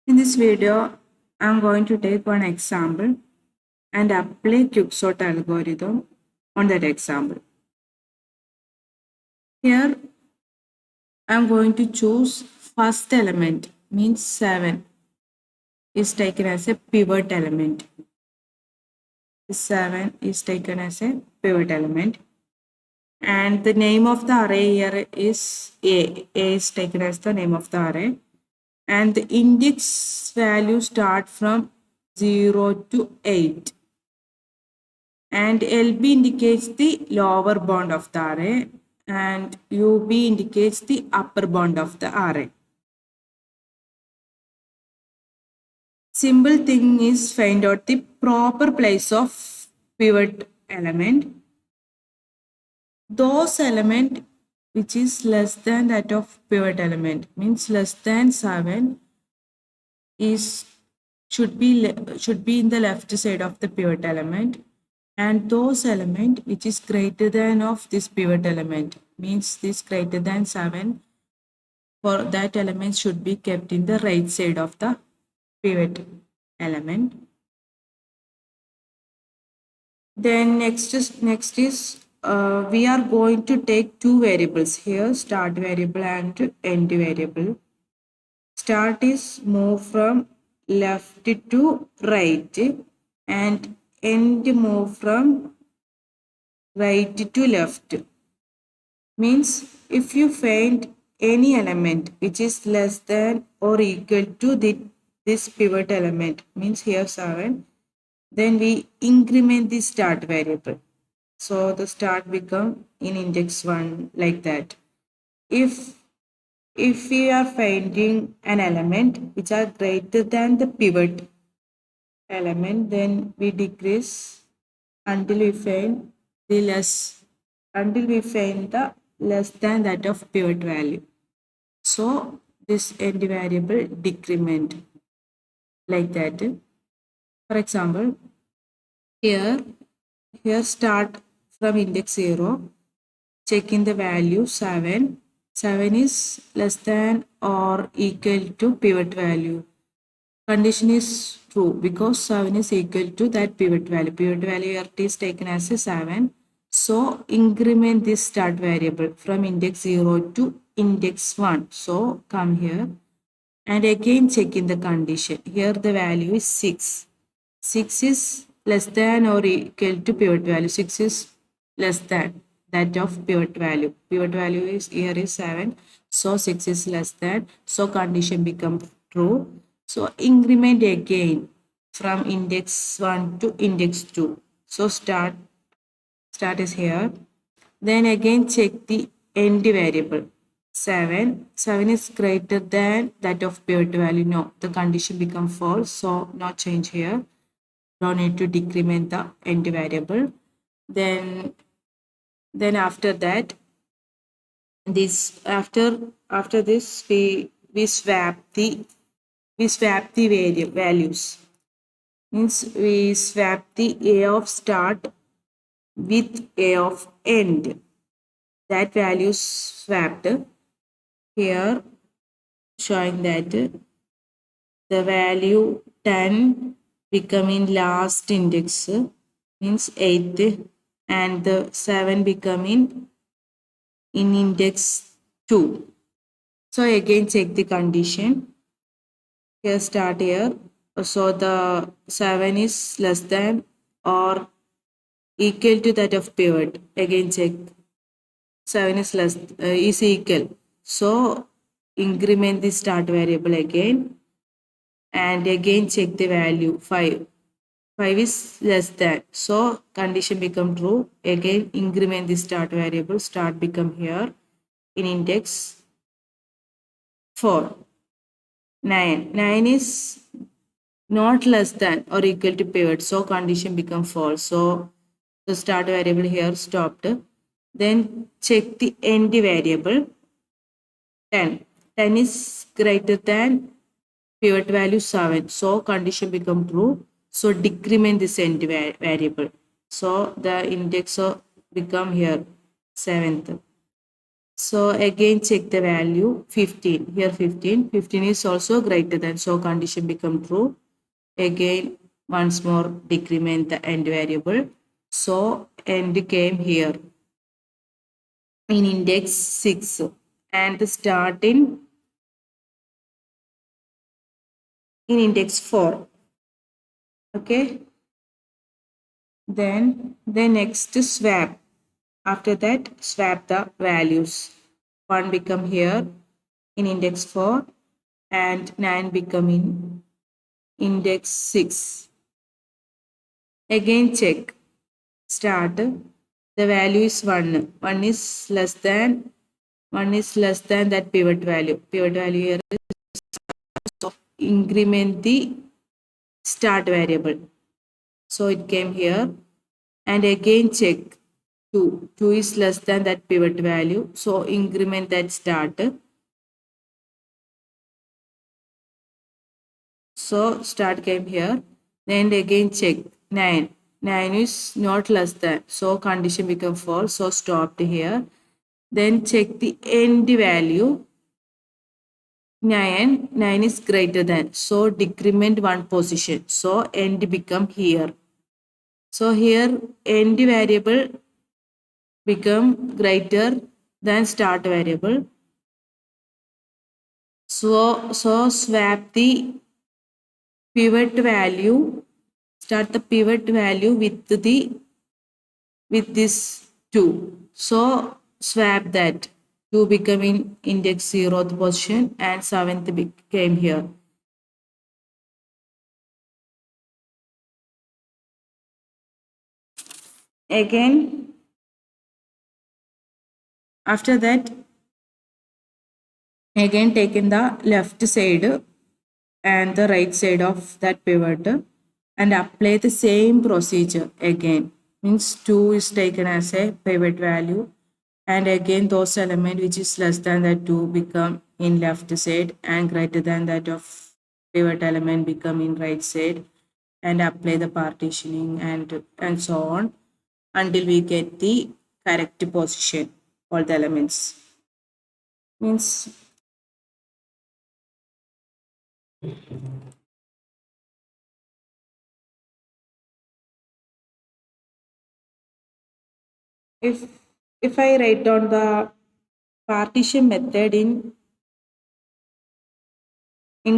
In this video, I'm going to take one example and apply quicksort algorithm on that example. Here, I'm going to choose first element, means 7 is taken as a pivot element. 7 is taken as a pivot element. And the name of the array here is A. A is taken as the name of the array. And the index value start from 0 to 8. And LB indicates the lower bound of the array and UB indicates the upper bound of the array. Simple thing is find out the proper place of pivot element. Those element which is less than that of pivot element means less than 7 is should be in the left side of the pivot element, and those element which is greater than of this pivot element means this greater than 7 for that element should be kept in the right side of the pivot element. Then next is we are going to take two variables here, start variable and end variable. Start is move from left to right and end move from right to left. Means if you find any element which is less than or equal to this pivot element, means here 7, then we increment the start variable. So the start become in index 1 like that. If we are finding an element which are greater than the pivot element, then we decrease until we find the less than that of pivot value. So this end variable decrement like that. For example, here start from index 0, checking the value 7. 7 is less than or equal to pivot value. Condition is true because 7 is equal to that pivot value. Pivot value here is taken as a 7. So increment this start variable from index 0 to index 1. So come here and again check in the condition. Here the value is 6. 6 is less than or equal to pivot value. 6 is less than that of pivot value. Pivot value is here is 7. So 6 is less than. So condition becomes true. So increment again from index 1 to index 2. So start is here. Then again check the end variable. 7. 7 is greater than that of pivot value. No, the condition become false. So no change here. No need to decrement the end variable. Then after that, this after this we swap the values. Means we swap the a of start with a of end. That value swapped here, showing that the value 10 becoming last index means 8th, and the 7 becoming in index 2. So again check the condition. Here start here. So the 7 is less than or equal to that of pivot. Again check. 7 is is equal. So increment the start variable again and again check the value 5. 5 is less than. So condition become true. Again increment the start variable. Start become here in index 4. 9. 9 is not less than or equal to pivot. So condition become false. So the start variable here stopped. Then check the end variable 10. 10 is greater than pivot value 7. So condition become true. So decrement this end variable. So the index become here 7th. So again check the value 15. Here 15. 15 is also greater than. So condition become true. Again once more decrement the end variable. So end came here in index 6 and the start in index 4. Okay. Then the next swap. After that swap the values. 1 become here in index 4 and 9 become in index 6. Again check. Start. The value is 1. 1 is less than that pivot value. Pivot value here is so increment the start variable. So it came here and again check 2. 2 is less than that pivot value. So increment that start. So start came here. Then again check 9. 9 is not less than. So condition become false. So stopped here. Then check the end value. 9 is greater than. So decrement one position. So end become here. So here end variable become greater than start variable. So swap the pivot value, start the pivot value with this 2. So swap that 2 become in index 0th position and 7th became here. Again, after that, again taken the left side and the right side of that pivot and apply the same procedure again. Means 2 is taken as a pivot value and again those element which is less than that 2 become in left side and greater than that of pivot element become in right side and apply the partitioning and so on until we get the correct position all the elements. Means if I write down the partition method in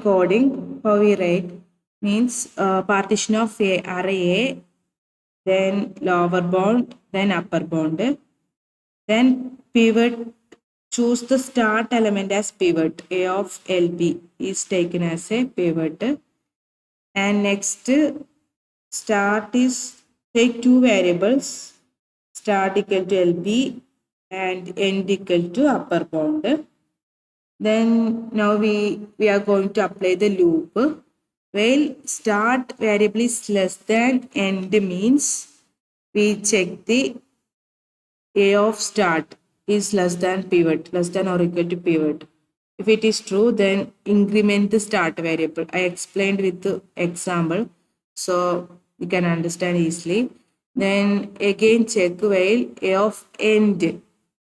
coding, how we write means partition of a array, then lower bound, then upper bound, then pivot. Choose the start element as pivot. A of LP is taken as a pivot, and next start is take two variables. Start equal to LP and end equal to upper bound. Then now we are going to apply the loop. Well, start variable is less than end means we check the A of start is less than pivot, less than or equal to pivot. If it is true, then increment the start variable. I explained with the example, so you can understand easily. Then again check while A of end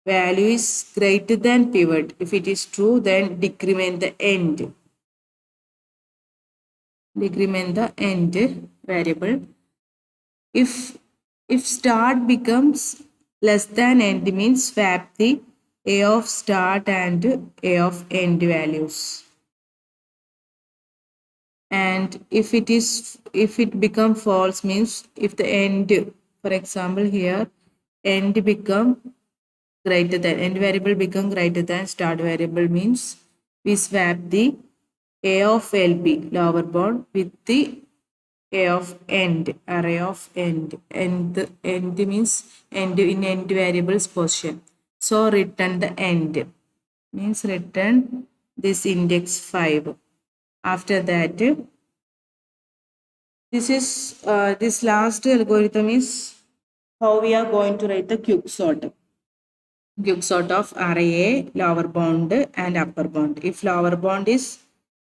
value is greater than pivot. If it is true, then decrement the end. Decrement the end variable. If start becomes less than end means swap the A of start and A of end values. And if it become false means if the end, for example here, end become greater than, end variable become greater than start variable means we swap the A of LP lower bound with the A of end, array of end. End means end in end variables position. So return the end means return this index 5. After that, this last algorithm is how we are going to write the quicksort. Quicksort of array lower bound and upper bound. If lower bound is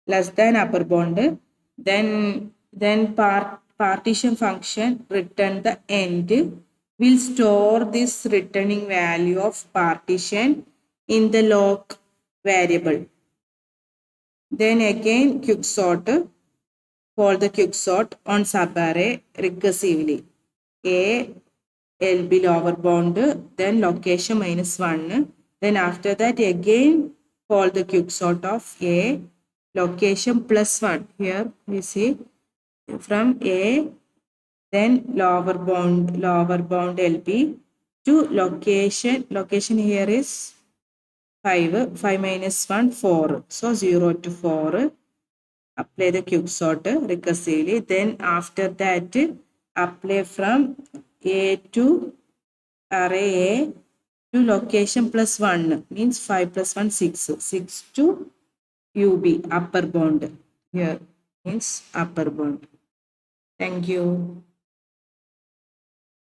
less than upper bound, then partition function return the end will store this returning value of partition in the lock variable. Then again quicksort, call the quicksort on subarray recursively. A LB lower bound, then location -1. Then after that again call the quicksort of A location +1. Here we see from A, then lower bound LB to location here is 5 -1 4, so 0 to 4. Apply the quicksort recursively. Then after that apply from A to array A to location +1 means 5 + 1 6, 6 to UB upper bound. Here means upper bound. Thank you.